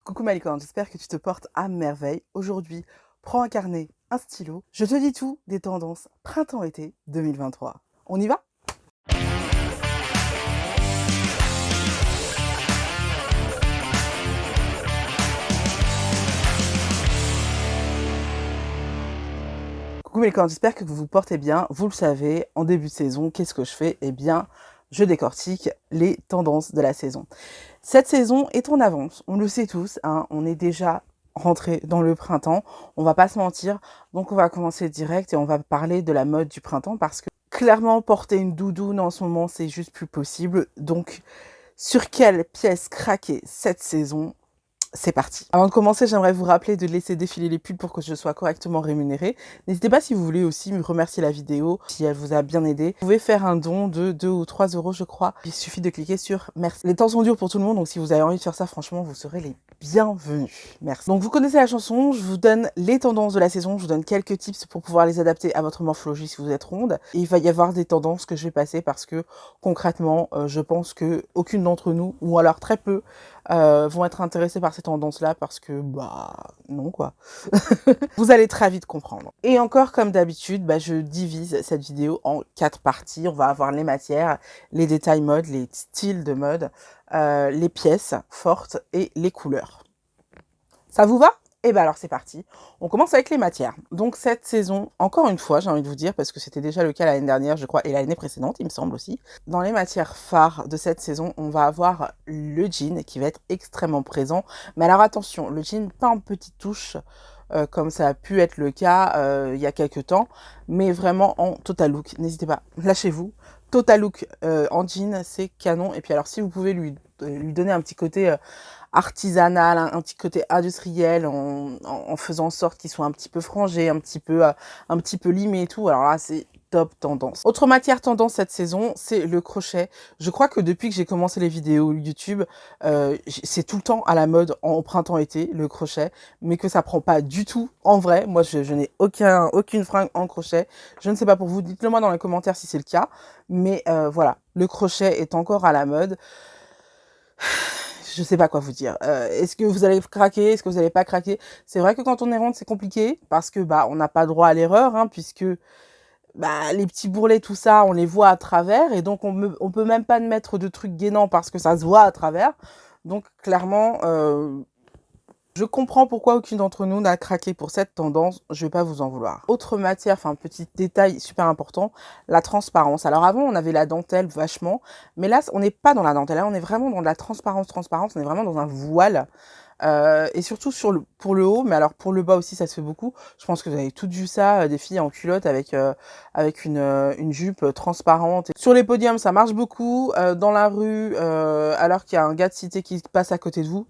Coucou ma licorne, j'espère que tu te portes à merveille. Aujourd'hui, prends un carnet, un stylo. Je te dis tout des tendances printemps-été 2023. On y va? Coucou mes licornes, j'espère que vous vous portez bien. Vous le savez, en début de saison, qu'est-ce que je fais? Eh bien, je décortique les tendances de la saison. Cette saison est en avance, on le sait tous, hein, on est déjà rentré dans le printemps, on va pas se mentir, donc on va commencer direct et on va parler de la mode du printemps parce que clairement porter une doudoune en ce moment c'est juste plus possible, donc sur quelle pièce craquer cette saison? C'est parti. Avant de commencer, j'aimerais vous rappeler de laisser défiler les pubs pour que je sois correctement rémunérée. N'hésitez pas si vous voulez aussi me remercier la vidéo, si elle vous a bien aidé. Vous pouvez faire un don de 2 ou 3 euros, je crois. Il suffit de cliquer sur merci. Les temps sont durs pour tout le monde, donc si vous avez envie de faire ça, franchement, vous serez les bienvenus. Merci. Donc vous connaissez la chanson, je vous donne les tendances de la saison, je vous donne quelques tips pour pouvoir les adapter à votre morphologie si vous êtes ronde. Et il va y avoir des tendances que je vais passer parce que concrètement, je pense que aucune d'entre nous, ou alors très peu, vont être intéressés par ces tendances-là parce que, bah, non quoi. Vous allez très vite comprendre. Et encore, comme d'habitude, bah, je divise cette vidéo en 4 parties. On va avoir les matières, les détails mode, les styles de mode, les pièces fortes et les couleurs. Ça vous va? Et ben alors c'est parti. On commence avec les matières. Donc cette saison, encore une fois, j'ai envie de vous dire, parce que c'était déjà le cas l'année dernière, je crois, et l'année précédente, il me semble aussi. Dans les matières phares de cette saison, on va avoir le jean qui va être extrêmement présent. Mais alors attention, le jean pas en petites touches, comme ça a pu être le cas il y a quelques temps, mais vraiment en total look. N'hésitez pas, lâchez-vous. Total look en jean, c'est canon. Et puis alors si vous pouvez lui donner un petit côté artisanal, un petit côté industriel, en faisant en sorte qu'il soit un petit peu frangé, un petit peu limé et tout. Alors là, c'est top tendance. Autre matière tendance cette saison, c'est le crochet. Je crois que depuis que j'ai commencé les vidéos YouTube, c'est tout le temps à la mode en printemps-été, le crochet, mais que ça prend pas du tout en vrai. Moi, je n'ai aucune fringue en crochet. Je ne sais pas pour vous, dites-le moi dans les commentaires si c'est le cas. Mais voilà, le crochet est encore à la mode. Je sais pas quoi vous dire. Est-ce que vous allez craquer? Est-ce que vous n'allez pas craquer? C'est vrai que quand on est ronde, c'est compliqué parce que bah on n'a pas droit à l'erreur, hein, puisque bah les petits bourrelets, tout ça, on les voit à travers et donc on peut même pas mettre de trucs gainants parce que ça se voit à travers. Donc clairement, je comprends pourquoi aucune d'entre nous n'a craqué pour cette tendance, je vais pas vous en vouloir. Autre matière, enfin petit détail super important, la transparence. Alors avant on avait la dentelle vachement, mais là on n'est pas dans la dentelle, là on est vraiment dans de la transparence, on est vraiment dans un voile. Et surtout pour le haut, mais alors pour le bas aussi ça se fait beaucoup. Je pense que vous avez toutes vu ça, des filles en culotte avec une jupe transparente. Sur les podiums ça marche beaucoup, dans la rue, alors qu'il y a un gars de cité qui passe à côté de vous,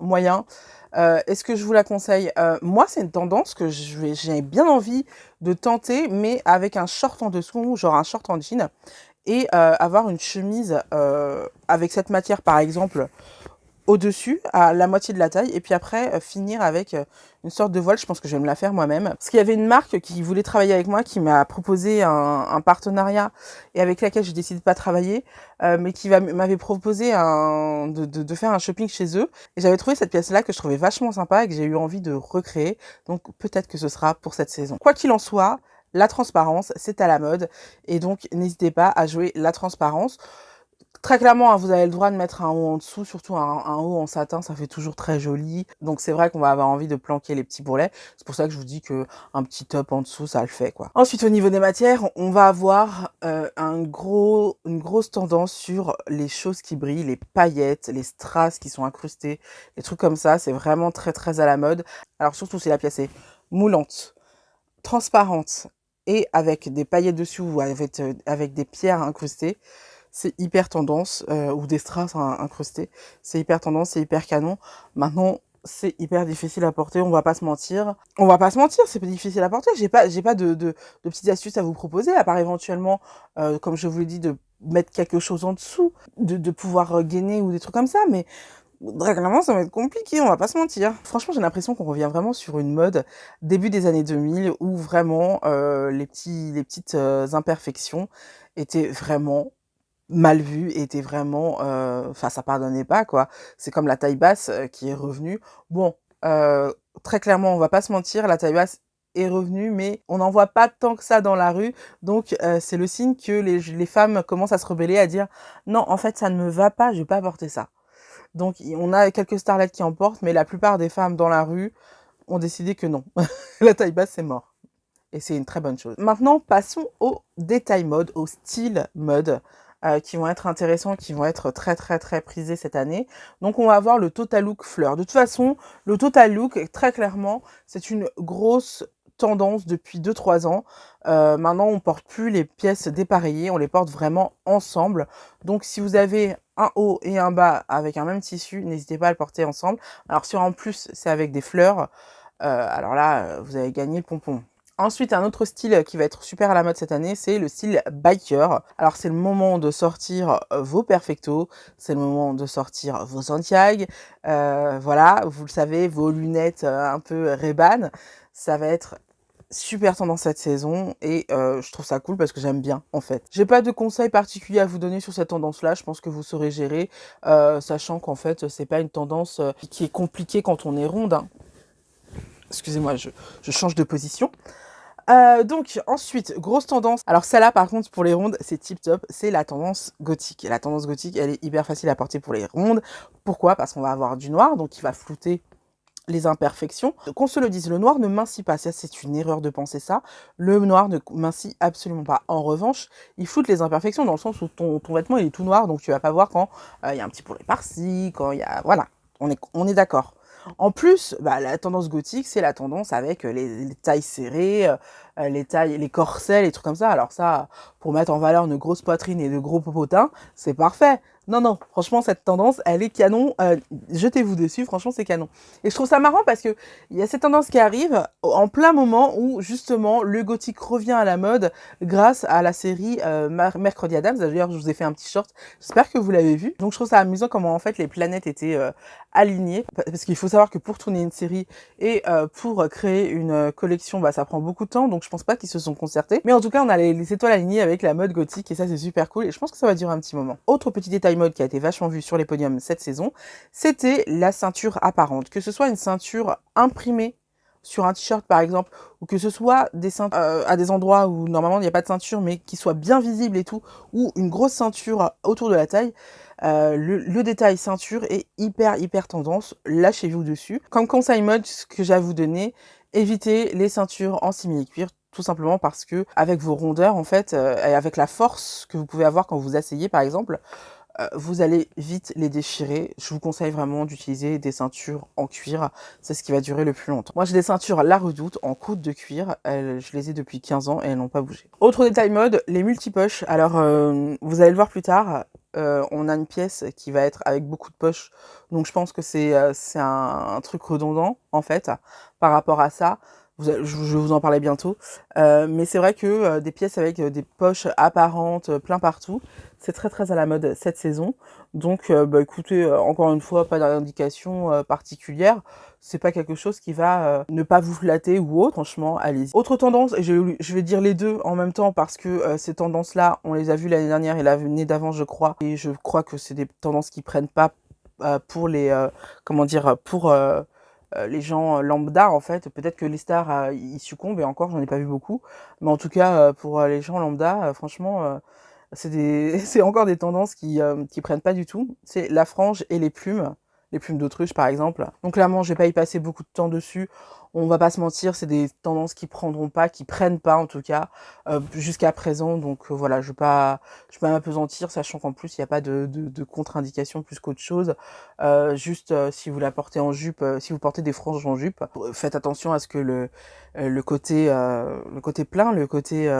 moyen. Est-ce que je vous la conseille? Moi, c'est une tendance que j'ai bien envie de tenter, mais avec un short en dessous, genre un short en jean, et avoir une chemise avec cette matière, par exemple, au-dessus, à la moitié de la taille, et puis après, finir avec une sorte de voile. Je pense que je vais me la faire moi-même. Parce qu'il y avait une marque qui voulait travailler avec moi, qui m'a proposé un partenariat, et avec laquelle j'ai décidé de pas travailler, mais qui m'avait proposé de faire un shopping chez eux. Et j'avais trouvé cette pièce-là que je trouvais vachement sympa et que j'ai eu envie de recréer. Donc peut-être que ce sera pour cette saison. Quoi qu'il en soit, la transparence, c'est à la mode. Et donc, n'hésitez pas à jouer la transparence. Très clairement, hein, vous avez le droit de mettre un haut en dessous, surtout un haut en satin, ça fait toujours très joli. Donc c'est vrai qu'on va avoir envie de planquer les petits bourrelets. C'est pour ça que je vous dis que un petit top en dessous, ça le fait quoi. Ensuite, au niveau des matières, on va avoir une grosse tendance sur les choses qui brillent, les paillettes, les strass qui sont incrustés, les trucs comme ça. C'est vraiment très très à la mode. Alors surtout si la pièce est moulante, transparente et avec des paillettes dessus ou avec des pierres incrustées. C'est hyper tendance, ou des strass incrustés. C'est hyper tendance, c'est hyper canon. Maintenant, c'est hyper difficile à porter, on va pas se mentir. On va pas se mentir, c'est difficile à porter. J'ai pas de petites astuces à vous proposer, à part éventuellement, comme je vous l'ai dit, de mettre quelque chose en dessous, de pouvoir gainer ou des trucs comme ça, mais régulièrement, ça va être compliqué, on va pas se mentir. Franchement, j'ai l'impression qu'on revient vraiment sur une mode début des années 2000 où vraiment les petites imperfections étaient vraiment mal vu, était vraiment, enfin ça pardonnait pas quoi. C'est comme la taille basse, qui est revenue. Bon, très clairement, on va pas se mentir, la taille basse est revenue, mais on n'en voit pas tant que ça dans la rue. Donc, c'est le signe que les femmes commencent à se rebeller, à dire: «Non, en fait, ça ne me va pas, je vais pas porter ça». Donc on a quelques starlets qui en portent, mais la plupart des femmes dans la rue ont décidé que non. La taille basse, c'est mort. Et c'est une très bonne chose. Maintenant, passons au détail mode, au style mode, qui vont être intéressants, qui vont être très très très prisés cette année. Donc on va avoir le total look fleur. De toute façon, le total look, très clairement, c'est une grosse tendance depuis 2-3 ans. Maintenant, on porte plus les pièces dépareillées, on les porte vraiment ensemble. Donc si vous avez un haut et un bas avec un même tissu, n'hésitez pas à le porter ensemble. Alors si en plus c'est avec des fleurs, alors là, vous avez gagné le pompon. Ensuite, un autre style qui va être super à la mode cette année, c'est le style biker. Alors, c'est le moment de sortir vos perfectos, c'est le moment de sortir vos Santiago, voilà, vous le savez, vos lunettes un peu Ray-Ban. Ça va être super tendance cette saison et je trouve ça cool parce que j'aime bien en fait. J'ai pas de conseils particuliers à vous donner sur cette tendance-là, je pense que vous saurez gérer, sachant qu'en fait, c'est pas une tendance qui est compliquée quand on est ronde, hein. Excusez-moi, je change de position. Donc ensuite, grosse tendance. Alors celle-là par contre pour les rondes, c'est tip top, c'est la tendance gothique. Et la tendance gothique, elle est hyper facile à porter pour les rondes. Pourquoi? Parce qu'on va avoir du noir, donc qui va flouter les imperfections. Qu'on se le dise, le noir ne mincit pas. Ça, c'est une erreur de penser ça. Le noir ne mincit absolument pas. En revanche, il floute les imperfections dans le sens où ton vêtement il est tout noir, donc tu vas pas voir quand il y a un petit point par-ci, quand il y a... Voilà, on est d'accord. En plus, bah, la tendance gothique, c'est la tendance avec les tailles serrées, les tailles, les corsets, les trucs comme ça. Alors ça, pour mettre en valeur une grosse poitrine et de gros popotins, c'est parfait. Non, non, franchement, cette tendance, elle est canon. Jetez-vous dessus, franchement, c'est canon. Et je trouve ça marrant parce que il y a cette tendance qui arrive en plein moment où, justement, le gothique revient à la mode grâce à la série Mercredi Adams. D'ailleurs, je vous ai fait un petit short. J'espère que vous l'avez vu. Donc, je trouve ça amusant comment, en fait, les planètes étaient alignées. Parce qu'il faut savoir que pour tourner une série et pour créer une collection, bah, ça prend beaucoup de temps. Donc, je pense pas qu'ils se sont concertés. Mais en tout cas, on a les étoiles alignées avec la mode gothique et ça, c'est super cool. Et je pense que ça va durer un petit moment. Autre petit détail mode qui a été vachement vu sur les podiums cette saison, c'était la ceinture apparente. Que ce soit une ceinture imprimée sur un t-shirt par exemple, ou que ce soit des ceintures à des endroits où normalement il n'y a pas de ceinture, mais qui soit bien visible et tout, ou une grosse ceinture autour de la taille, le détail ceinture est hyper tendance. Lâchez-vous dessus. Comme conseil mode, ce que j'ai à vous donner, évitez les ceintures en simili-cuir, tout simplement parce que avec vos rondeurs en fait, et avec la force que vous pouvez avoir quand vous asseyez par exemple, vous allez vite les déchirer. Je vous conseille vraiment d'utiliser des ceintures en cuir. C'est ce qui va durer le plus longtemps. Moi, j'ai des ceintures La Redoute en croûte de cuir. Je les ai depuis 15 ans et elles n'ont pas bougé. Autre détail mode, les multipoches. Alors, vous allez le voir plus tard. On a une pièce qui va être avec beaucoup de poches. Donc, je pense que c'est un truc redondant, en fait, par rapport à ça. Je vais vous en parler bientôt. Mais c'est vrai que des pièces avec des poches apparentes plein partout, c'est très à la mode cette saison. Donc, bah, écoutez, encore une fois, pas d'indication particulière. C'est pas quelque chose qui va ne pas vous flatter ou autre. Franchement, allez-y. Autre tendance, et je vais dire les deux en même temps parce que ces tendances-là, on les a vues l'année dernière et l'année d'avant, je crois. Et je crois que c'est des tendances qui prennent pas pour les... comment dire? Pour... les gens lambda en fait, peut-être que les stars y succombent et encore j'en ai pas vu beaucoup, mais en tout cas pour les gens lambda, franchement c'est encore des tendances qui prennent pas du tout. C'est la frange et les plumes d'autruche par exemple. Donc clairement, je vais pas y passer beaucoup de temps dessus. On va pas se mentir, c'est des tendances qui prendront pas, qui prennent pas en tout cas jusqu'à présent. Donc voilà, je vais pas m'apesantir, sachant qu'en plus il n'y a pas de contre-indication plus qu'autre chose. Juste si vous la portez en jupe, si vous portez des franges en jupe, faites attention à ce que le côté plein, le côté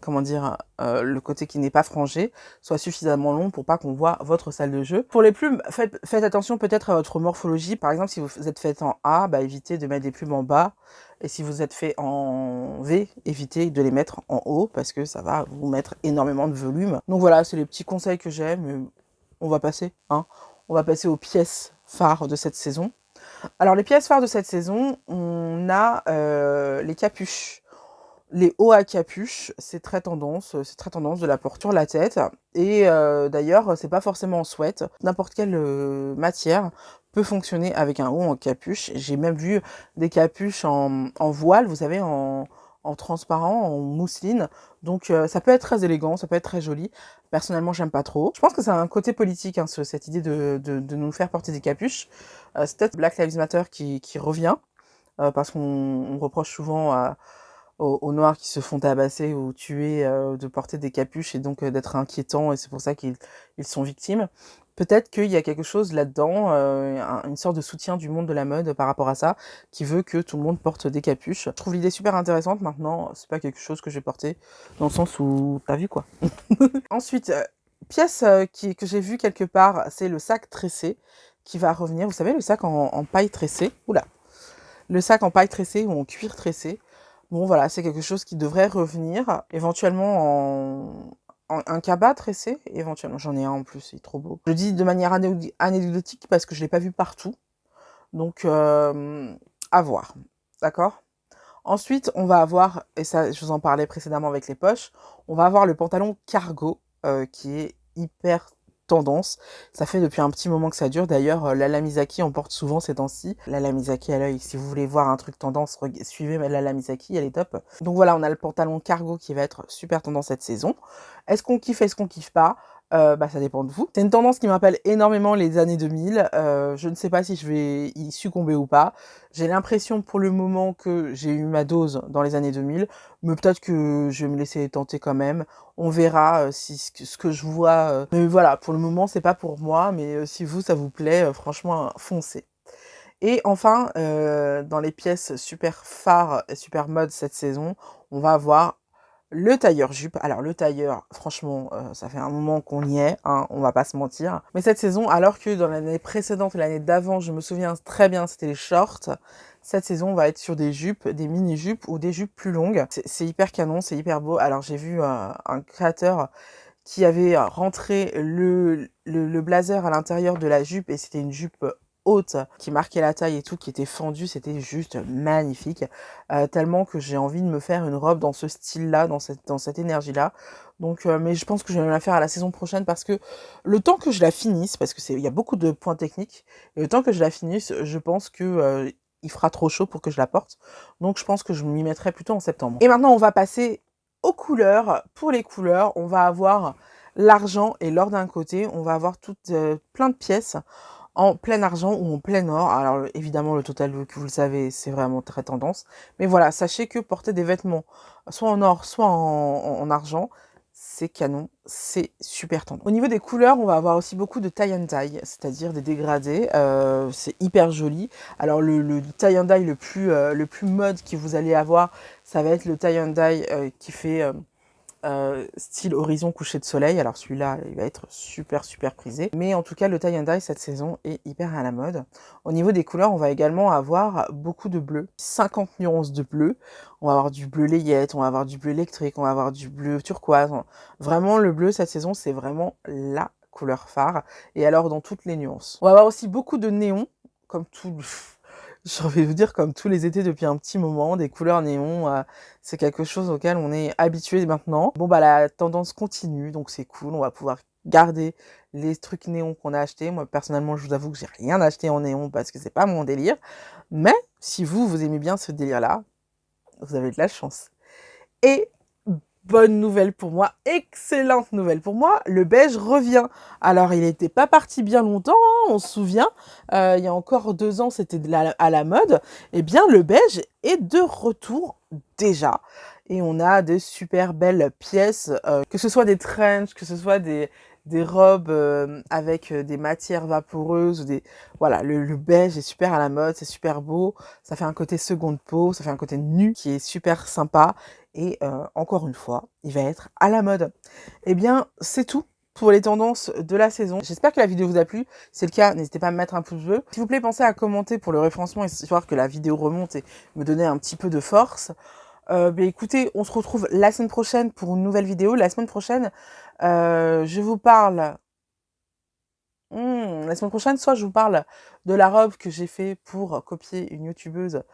comment dire, le côté qui n'est pas frangé soit suffisamment long pour pas qu'on voit votre salle de jeu. Pour les plumes, faites attention peut-être à votre morphologie. Par exemple, si vous êtes fait en A, bah évitez de mettre des plumes en bas. Et si vous êtes fait en V, évitez de les mettre en haut parce que ça va vous mettre énormément de volume. Donc voilà, c'est les petits conseils que j'ai, mais on va passer, hein. On va passer aux pièces phares de cette saison. Alors les pièces phares de cette saison, on a les capuches. Les hauts à capuche, c'est très tendance de la porter sur la tête. Et d'ailleurs, c'est pas forcément en sweat. N'importe quelle matière peut fonctionner avec un haut en capuche. J'ai même vu des capuches en voile, vous savez, en transparent, en mousseline. Donc ça peut être très élégant, ça peut être très joli. Personnellement, j'aime pas trop. Je pense que c'est un côté politique, hein, cette idée de nous faire porter des capuches. C'est peut-être Black Lives Matter qui revient, parce qu'on reproche souvent aux Noirs qui se font tabasser ou tuer de porter des capuches et donc d'être inquiétants, et c'est pour ça qu'ils sont victimes. Peut-être qu'il y a quelque chose là-dedans, une sorte de soutien du monde de la mode par rapport à ça, qui veut que tout le monde porte des capuches. Je trouve l'idée super intéressante. Maintenant, c'est pas quelque chose que j'ai porté, dans le sens où t'as vu quoi. Ensuite, pièce que j'ai vue quelque part, c'est le sac tressé qui va revenir. Vous savez, le sac en paille tressée. Oula, le sac en paille tressée ou en cuir tressé. Bon, voilà, c'est quelque chose qui devrait revenir, éventuellement en un cabas tressé, éventuellement. J'en ai un en plus, il est trop beau. Je dis de manière anecdotique parce que je ne l'ai pas vu partout. Donc, à voir. D'accord? Ensuite, on va avoir, et ça, je vous en parlais précédemment avec les poches, on va avoir le pantalon cargo, qui est hyper tendance. Ça fait depuis un petit moment que ça dure. D'ailleurs, Lala Misaki en porte souvent ces temps-ci. Lala Misaki à l'œil, si vous voulez voir un truc tendance, suivez Lala Misaki, elle est top. Donc voilà, on a le pantalon cargo qui va être super tendance cette saison. Est-ce qu'on kiffe, est-ce qu'on kiffe pas? Bah, ça dépend de vous. C'est une tendance qui me rappelle énormément les années 2000. Je ne sais pas si je vais y succomber ou pas. J'ai l'impression pour le moment que j'ai eu ma dose dans les années 2000, mais peut-être que je vais me laisser tenter quand même. On verra si ce que je vois. Mais voilà, pour le moment, c'est pas pour moi, mais si vous, ça vous plaît, franchement, foncez. Et enfin, dans les pièces super phares et super mode cette saison, on va avoir le tailleur jupe. Alors le tailleur, franchement, ça fait un moment qu'on y est, hein, on va pas se mentir. Mais cette saison, alors que dans l'année précédente et l'année d'avant, je me souviens très bien, c'était les shorts. Cette saison, on va être sur des jupes, des mini-jupes ou des jupes plus longues. C'est hyper canon, c'est hyper beau. Alors j'ai vu un créateur qui avait rentré le blazer à l'intérieur de la jupe, et c'était une jupe haute qui marquait la taille et tout, qui était fendue. C'était juste magnifique, tellement que j'ai envie de me faire une robe dans ce style-là, dans cette énergie-là. Donc, mais je pense que je vais me la faire à la saison prochaine, parce que le temps que je la finisse, parce que il y a beaucoup de points techniques, et le temps que je la finisse, je pense que il fera trop chaud pour que je la porte. Donc je pense que je m'y mettrai plutôt en septembre. Et maintenant, on va passer aux couleurs. Pour les couleurs, on va avoir l'argent et l'or d'un côté. On va avoir plein de pièces en plein argent ou en plein or. Alors évidemment, le total look, vous le savez, c'est vraiment très tendance. Mais voilà, sachez que porter des vêtements soit en or, soit en argent, c'est canon, c'est super tendance. Au niveau des couleurs, on va avoir aussi beaucoup de tie and dye, c'est-à-dire des dégradés. C'est hyper joli. Alors le tie and dye le plus mode que vous allez avoir, ça va être le tie and dye qui fait style horizon coucher de soleil. Alors celui-là, il va être super prisé. Mais en tout cas, le tie and dye cette saison est hyper à la mode. Au niveau des couleurs, on va également avoir beaucoup de bleu. 50 nuances de bleu. On va avoir du bleu layette, on va avoir du bleu électrique, on va avoir du bleu turquoise. Vraiment, le bleu cette saison, c'est vraiment la couleur phare. Et alors, dans toutes les nuances. On va avoir aussi beaucoup de néon, comme tout... J'ai envie de vous dire, comme tous les étés depuis un petit moment, des couleurs néon, c'est quelque chose auquel on est habitué maintenant. Bon, bah la tendance continue, donc c'est cool, on va pouvoir garder les trucs néons qu'on a achetés. Moi, personnellement, je vous avoue que j'ai rien acheté en néon parce que c'est pas mon délire. Mais si vous aimez bien ce délire-là, vous avez de la chance. Et bonne nouvelle pour moi, excellente nouvelle pour moi, le beige revient. Alors, il n'était pas parti bien longtemps, hein, on se souvient, il y a encore 2 ans, c'était à la mode. Eh bien, le beige est de retour déjà. Et on a des super belles pièces, que ce soit des trench, que ce soit des robes avec des matières vaporeuses. Voilà, le beige est super à la mode, c'est super beau. Ça fait un côté seconde peau, ça fait un côté nu qui est super sympa. Et encore une fois, il va être à la mode. Eh bien, c'est tout pour les tendances de la saison. J'espère que la vidéo vous a plu. Si c'est le cas, n'hésitez pas à me mettre un pouce bleu. S'il vous plaît, pensez à commenter pour le référencement, histoire que la vidéo remonte et me donner un petit peu de force. Écoutez, on se retrouve la semaine prochaine pour une nouvelle vidéo. La semaine prochaine, je vous parle... la semaine prochaine, soit je vous parle de la robe que j'ai fait pour copier une youtubeuse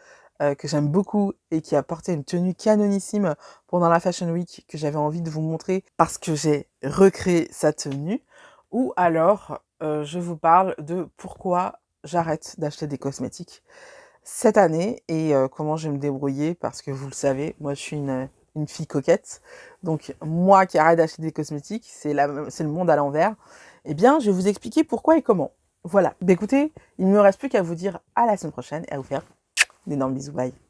que j'aime beaucoup et qui a porté une tenue canonissime pendant la Fashion Week que j'avais envie de vous montrer parce que j'ai recréé sa tenue. Ou alors, je vous parle de pourquoi j'arrête d'acheter des cosmétiques cette année et comment je vais me débrouiller parce que vous le savez, moi je suis une fille coquette. Donc moi qui arrête d'acheter des cosmétiques, c'est le monde à l'envers. Eh bien, je vais vous expliquer pourquoi et comment. Voilà. Bah, écoutez, il ne me reste plus qu'à vous dire à la semaine prochaine et à vous faire d'énormes bisous. Bye.